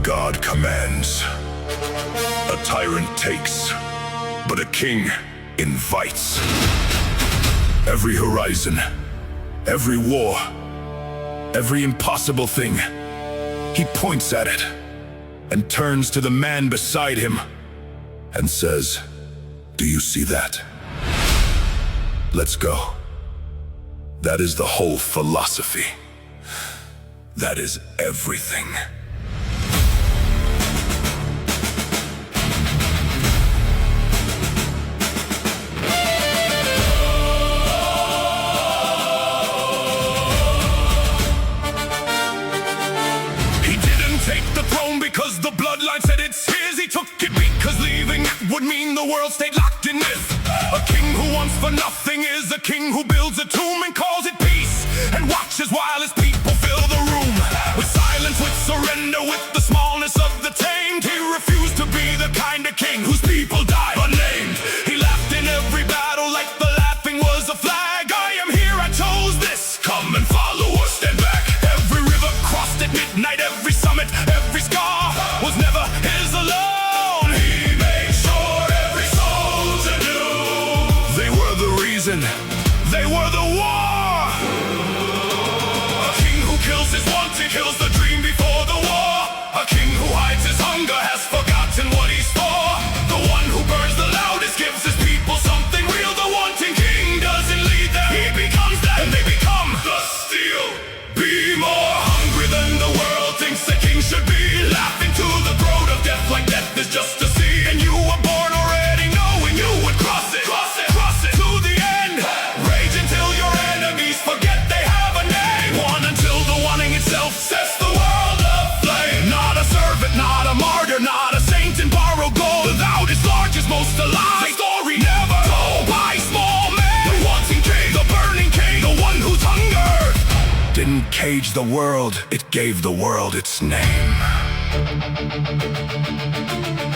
God commands, a tyrant takes, but a king invites. Every horizon, every war, every impossible thing, he points at it and turns to the man beside him and says, "Do you see that? Let's go." That is the whole philosophy. That is everything. Because the bloodline said it's his, he took it because leaving it would mean the world stayed locked in myth. A king who wants for nothing is a king who builds a tomb and calls it peace, and watches while his people fill the room with silence, with surrender, with the smallness of the tamed. He refused to be the kind of king whose people die unnamed. He laughed in every battle like the laughing was a flag. I am here, I chose this, come and follow or stand back. Every river crossed at midnight, every summit, every scar was never his alone. He made sure every soldier knew they were the reason, they were the war. A king who kills his wanting, kills the dream before the war. A king who hides his hunger, has forgotten what he's for. The one who burns the loudest, gives his people something real. The wanting king doesn't lead them, he becomes them, and they become the steel. Be more hungry than the world thinks the king should be. Laughing to the throat of death like death is just a sea. And you were born already knowing you would cross it, cross it, cross it to the end. Rage until your enemies forget they have a name. One until the wanting itself sets the world aflame. Not a servant, not a martyr, not a saint in borrowed gold. The loudest, largest, most alive. The story never told by small men. The wanting king, the burning king, the one whose hunger didn't cage the world, it gave the world its name.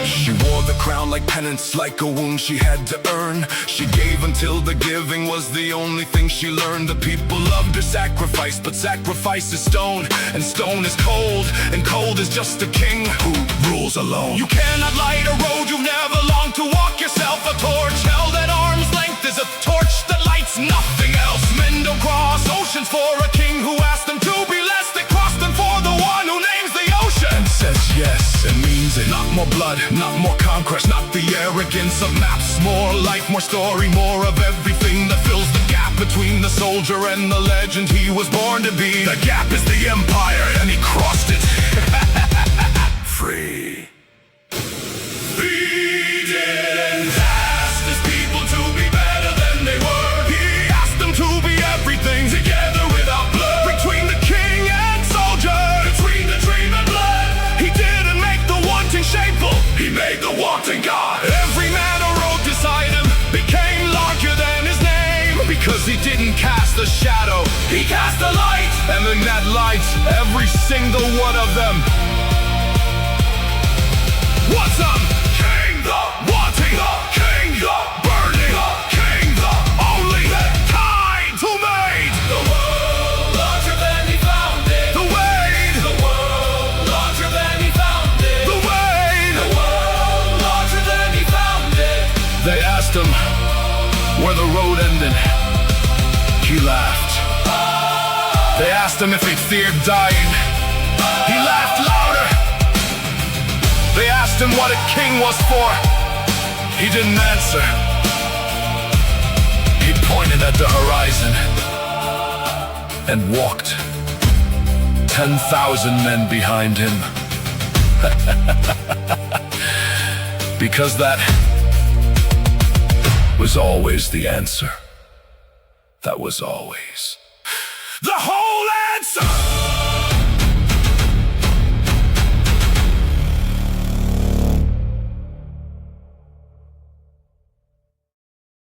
She wore the crown like penance, like a wound she had to earn. She gave until the giving was the only thing she learned. The people loved her sacrifice, but sacrifice is stone, and stone is cold, and cold is just a king who rules alone. You cannot light a road you've never longed to walk yourself. A torch held at arm's length is a torch that lights nothing else. Men don't cross oceans for a king who asked them to be less. They cross them for the one who names the ocean and says yes and means it. Not more blood, not more conquest, not the arrogance of maps. More life, more story, more of everything that fills the gap between the soldier and the legend he was born to be. The gap is the empire, and he crossed it. Free. He didn't ask his people to be better than they were. He asked them to be everything, together without blur. Between the king and soldier, between the dream and blood. He didn't make the wanting shameful, he made the wanting God. Every man who rode beside him became larger than his name. Because he didn't cast a shadow, he cast a light. And in that light, every single one of them was a king, the wanting, the king, the burning, the king, the only kind who made the world larger than he found it. The way, the world larger than he found it. The way, the world larger than he found it. They asked him where the road ended. He laughed. They asked him if he feared dying. He laughed louder. They asked him what a king was for. He didn't answer. He pointed at the horizon and walked. 10,000 men behind him. Because that was always the answer. That was always the whole